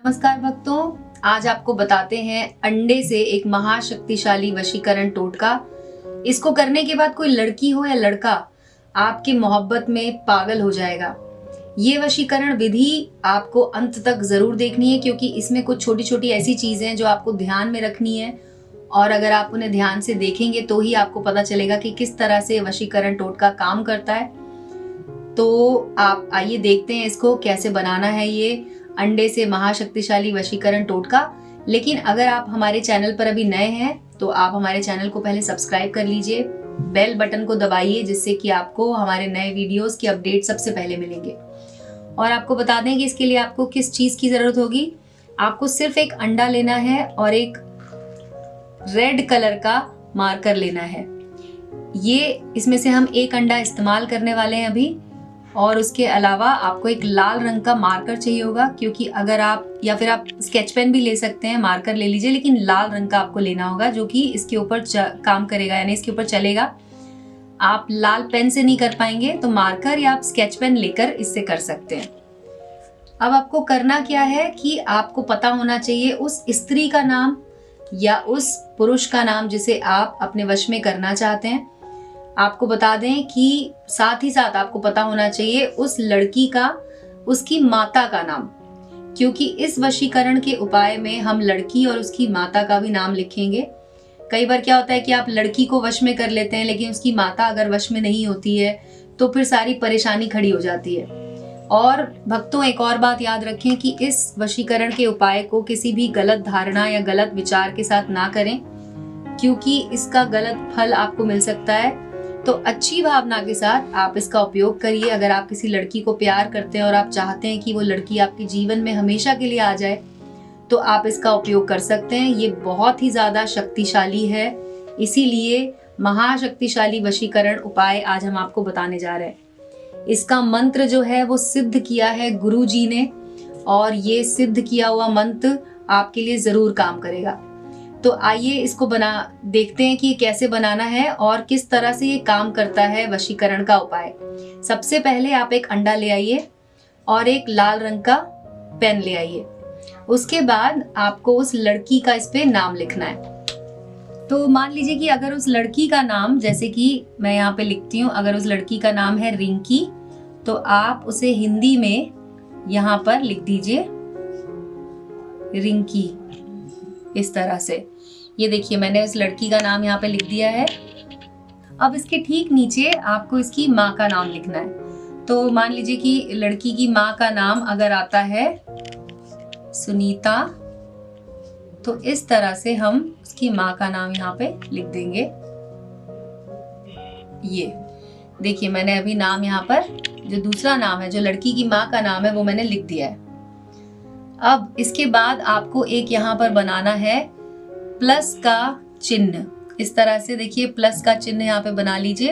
नमस्कार भक्तों, आज आपको बताते हैं अंडे से एक महाशक्तिशाली वशीकरण टोटका। इसको करने के बाद कोई लड़की हो या लड़का आपकी मोहब्बत में पागल हो जाएगा। ये वशीकरण विधि आपको अंत तक जरूर देखनी है, क्योंकि इसमें कुछ छोटी छोटी ऐसी चीजें हैं जो आपको ध्यान में रखनी है, और अगर आप उन्हें ध्यान से देखेंगे तो ही आपको पता चलेगा कि किस तरह से वशीकरण टोटका काम करता है। तो आप आइए देखते हैं इसको कैसे बनाना है, ये अंडे से महाशक्तिशाली वशीकरण टोटका। लेकिन अगर आप हमारे चैनल पर अभी नए हैं तो आप हमारे चैनल को पहले सब्सक्राइब कर लीजिए, बेल बटन को दबाइए, जिससे कि आपको हमारे नए वीडियोस की अपडेट सबसे पहले मिलेंगे। और आपको बता दें कि इसके लिए आपको किस चीज की जरूरत होगी। आपको सिर्फ एक अंडा लेना है और एक रेड कलर का मार्कर लेना है। ये इसमें से हम एक अंडा इस्तेमाल करने वाले हैं अभी, और उसके अलावा आपको एक लाल रंग का मार्कर चाहिए होगा, क्योंकि अगर आप या फिर आप स्केच पेन भी ले सकते हैं, मार्कर ले लीजिए, लेकिन लाल रंग का आपको लेना होगा जो कि इसके ऊपर काम करेगा, यानी इसके ऊपर चलेगा। आप लाल पेन से नहीं कर पाएंगे तो मार्कर या आप स्केच पेन लेकर इससे कर सकते हैं। अब आपको करना क्या है कि आपको पता होना चाहिए उस स्त्री का नाम या उस पुरुष का नाम जिसे आप अपने वश में करना चाहते हैं। आपको बता दें कि साथ ही साथ आपको पता होना चाहिए उस लड़की का, उसकी माता का नाम, क्योंकि इस वशीकरण के उपाय में हम लड़की और उसकी माता का भी नाम लिखेंगे। कई बार क्या होता है कि आप लड़की को वश में कर लेते हैं, लेकिन उसकी माता अगर वश में नहीं होती है तो फिर सारी परेशानी खड़ी हो जाती है। और भक्तों, एक और बात याद रखें कि इस वशीकरण के उपाय को किसी भी गलत धारणा या गलत विचार के साथ ना करें, क्योंकि इसका गलत फल आपको मिल सकता है। तो अच्छी भावना के साथ आप इसका उपयोग करिए। अगर आप किसी लड़की को प्यार करते हैं और आप चाहते हैं कि वो लड़की आपके जीवन में हमेशा के लिए आ जाए, तो आप इसका उपयोग कर सकते हैं। ये बहुत ही ज्यादा शक्तिशाली है, इसीलिए महाशक्तिशाली वशीकरण उपाय आज हम आपको बताने जा रहे हैं। इसका मंत्र जो है वो सिद्ध किया है गुरु जी ने, और ये सिद्ध किया हुआ मंत्र आपके लिए जरूर काम करेगा। तो आइए इसको देखते हैं कि ये कैसे बनाना है और किस तरह से ये काम करता है वशीकरण का उपाय। सबसे पहले आप एक अंडा ले आइए और एक लाल रंग का पेन ले आइए। उसके बाद आपको उस लड़की का इस पे नाम लिखना है। तो मान लीजिए कि अगर उस लड़की का नाम, जैसे कि मैं यहाँ पे लिखती हूँ, अगर उस लड़की का नाम है रिंकी, तो आप उसे हिंदी में यहाँ पर लिख दीजिए रिंकी, इस तरह से। ये देखिए, मैंने उस लड़की का नाम यहाँ पे लिख दिया है। अब इसके ठीक नीचे आपको इसकी माँ का नाम लिखना है। तो मान लीजिए कि लड़की की माँ का नाम अगर आता है सुनीता, तो इस तरह से हम उसकी माँ का नाम यहाँ पे लिख देंगे। ये देखिए, मैंने अभी नाम यहाँ पर, जो दूसरा नाम है, जो लड़की की माँ का नाम है, वो मैंने लिख दिया है। अब इसके बाद आपको एक यहाँ पर बनाना है प्लस का चिन्ह। इस तरह से देखिए, प्लस का चिन्ह यहाँ पे बना लीजिए,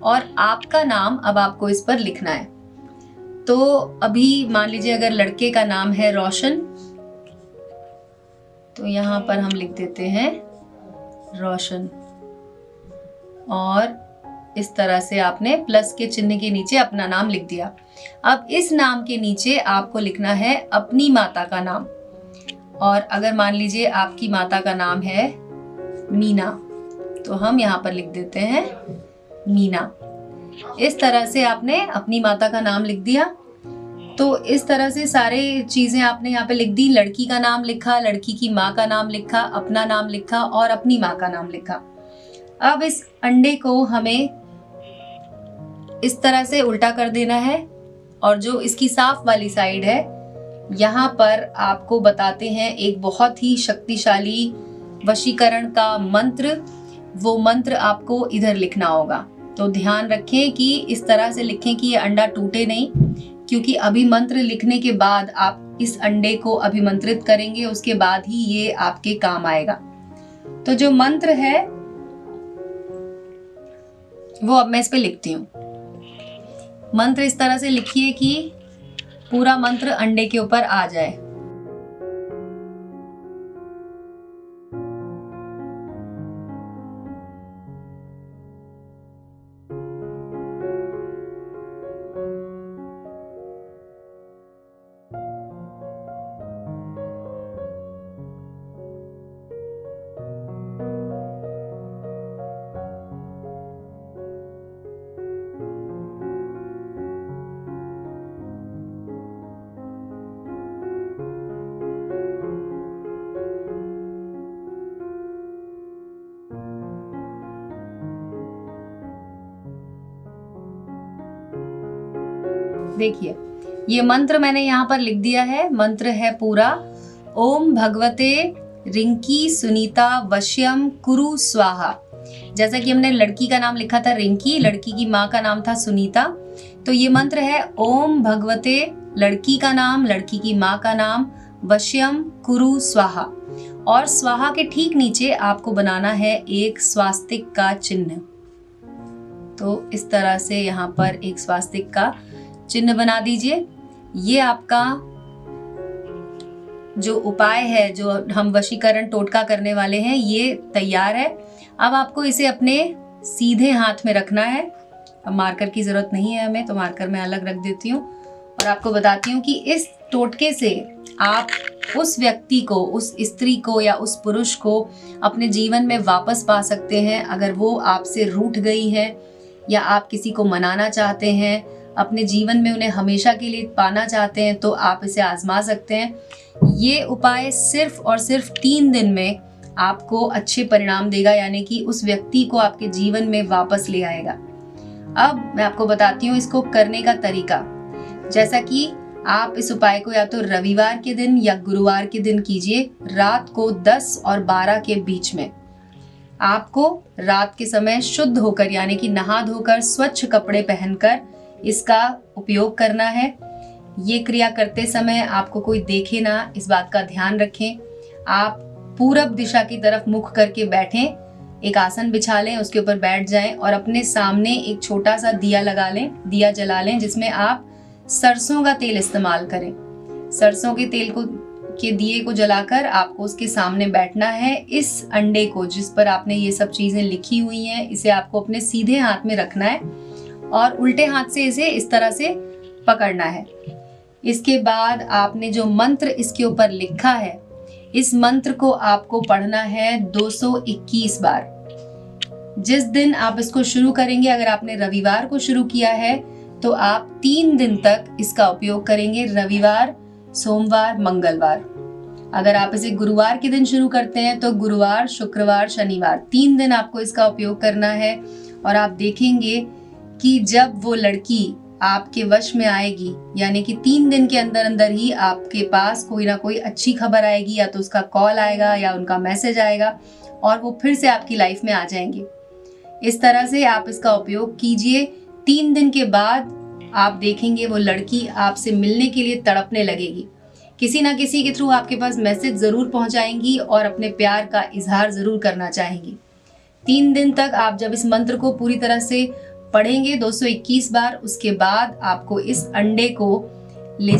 और आपका नाम अब आपको इस पर लिखना है। तो अभी मान लीजिए अगर लड़के का नाम है रोशन, तो यहाँ पर हम लिख देते हैं रोशन, और इस तरह से आपने प्लस के चिन्ह के नीचे अपना नाम लिख दिया। अब इस नाम के नीचे आपको लिखना है अपनी माता का नाम। और अगर मान लीजिए आपकी माता का नाम है मीना, तो हम यहाँ पर लिख देते हैं मीना। इस तरह से आपने अपनी माता का नाम लिख दिया। तो इस तरह से सारे चीजें आपने यहाँ पे लिख दी। लड़की का नाम लिखा, लड़की की माँ का नाम लिखा, अपना नाम लिखा और अपनी माँ का नाम लिखा। अब इस अंडे को हमें इस तरह से उल्टा कर देना है, और जो इसकी साफ वाली साइड है, यहाँ पर आपको बताते हैं एक बहुत ही शक्तिशाली वशीकरण का मंत्र। वो मंत्र आपको इधर लिखना होगा। तो ध्यान रखें कि इस तरह से लिखें कि ये अंडा टूटे नहीं, क्योंकि अभी मंत्र लिखने के बाद आप इस अंडे को अभिमंत्रित करेंगे, उसके बाद ही ये आपके काम आएगा। तो जो मंत्र है वो अब मैं इस पे लिखती हूँ। मंत्र इस तरह से लिखिए कि पूरा मंत्र अंडे के ऊपर आ जाए। देखिए, ये मंत्र मैंने यहाँ पर लिख दिया है। मंत्र है पूरा, ओम भगवते रिंकी सुनीता वश्यम कुरु स्वाहा। जैसा कि हमने लड़की का नाम लिखा था रिंकी, लड़की की माँ का नाम था सुनीता, तो ये मंत्र है ओम भगवते, लड़की का नाम, लड़की की माँ का नाम, वश्यम कुरु स्वाहा। और स्वाहा के ठीक नीचे आपको बनाना है एक स्वास्तिक का चिन्ह। तो इस तरह से यहाँ पर एक स्वास्तिक का चिन्ह बना दीजिए। ये आपका जो उपाय है, जो हम वशीकरण टोटका करने वाले हैं, ये तैयार है। अब आपको इसे अपने सीधे हाथ में रखना है। अब मार्कर की जरूरत नहीं है हमें, तो मार्कर मैं अलग रख देती हूँ और आपको बताती हूँ कि इस टोटके से आप उस व्यक्ति को, उस स्त्री को या उस पुरुष को अपने जीवन में वापस पा सकते हैं। अगर वो आपसे रूठ गई है या आप किसी को मनाना चाहते हैं, अपने जीवन में उन्हें हमेशा के लिए पाना चाहते हैं, तो आप इसे आजमा सकते हैं। ये उपाय सिर्फ और सिर्फ 3 दिन में आपको अच्छे परिणाम देगा, यानी कि उस व्यक्ति को आपके जीवन में वापस ले आएगा। अब मैं आपको बताती हूँ इसको करने का तरीका। जैसा कि आप इस उपाय को या तो रविवार के दिन या गुरुवार के दिन कीजिए, रात को 10 और 12 के बीच में। आपको रात के समय शुद्ध होकर, यानी कि नहा धोकर स्वच्छ कपड़े पहनकर इसका उपयोग करना है। ये क्रिया करते समय आपको कोई देखे ना, इस बात का ध्यान रखें। आप पूरब दिशा की तरफ मुख करके बैठें, एक आसन बिछा लें, उसके ऊपर बैठ जाएं और अपने सामने एक छोटा सा दिया लगा लें, दिया जला लें, जिसमें आप सरसों का तेल इस्तेमाल करें। सरसों के तेल के दिए को जलाकर आपको उसके सामने बैठना है। इस अंडे को, जिस पर आपने ये सब चीजें लिखी हुई हैं, इसे आपको अपने सीधे हाथ में रखना है और उल्टे हाथ से इसे इस तरह से पकड़ना है। इसके बाद आपने जो मंत्र इसके ऊपर लिखा है, इस मंत्र को आपको पढ़ना है 221 बार। जिस दिन आप इसको शुरू करेंगे, अगर आपने रविवार को शुरू किया है तो आप 3 दिन तक इसका उपयोग करेंगे, रविवार, सोमवार, मंगलवार। अगर आप इसे गुरुवार के दिन शुरू करते हैं तो गुरुवार, शुक्रवार, शनिवार, 3 दिन आपको इसका उपयोग करना है। और आप देखेंगे कि जब वो लड़की आपके वश में आएगी, यानी कि 3 दिन के अंदर अंदर ही आपके पास कोई ना कोई अच्छी खबर आएगी, या तो उसका कॉल आएगा या उनका मैसेज आएगा और वो फिर से आपकी लाइफ में आ जाएंगे। इस तरह से आप इसका उपयोग कीजिए। 3 दिन के बाद आप देखेंगे वो लड़की आपसे मिलने के लिए तड़पने लगेगी। किसी ना किसी के थ्रू आपके पास मैसेज जरूर पहुंचाएंगी और अपने प्यार का इजहार जरूर करना चाहेंगी। 3 दिन तक आप जब इस मंत्र को पूरी तरह से पढ़ेंगे 221 बार, उसके बाद आपको इस अंडे को ले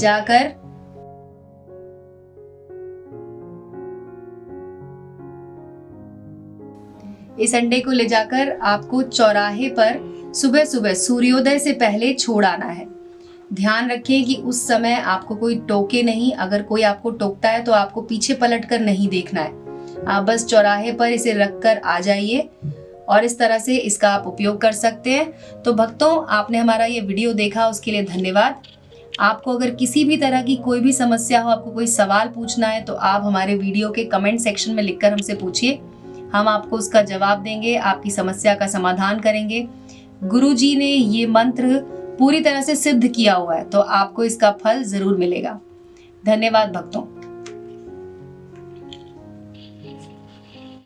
जाकर आपको चौराहे पर सुबह सुबह सूर्योदय से पहले छोड़ आना है। ध्यान रखें कि उस समय आपको कोई टोके नहीं। अगर कोई आपको टोकता है तो आपको पीछे पलट कर नहीं देखना है। आप बस चौराहे पर इसे रखकर आ जाइए और इस तरह से इसका आप उपयोग कर सकते हैं। तो भक्तों, आपने हमारा ये वीडियो देखा, उसके लिए धन्यवाद। आपको अगर किसी भी तरह की कोई भी समस्या हो, आपको कोई सवाल पूछना है, तो आप हमारे वीडियो के कमेंट सेक्शन में लिखकर हमसे पूछिए। हम आपको उसका जवाब देंगे, आपकी समस्या का समाधान करेंगे। गुरुजी ने ये मंत्र पूरी तरह से सिद्ध किया हुआ है, तो आपको इसका फल जरूर मिलेगा। धन्यवाद भक्तों।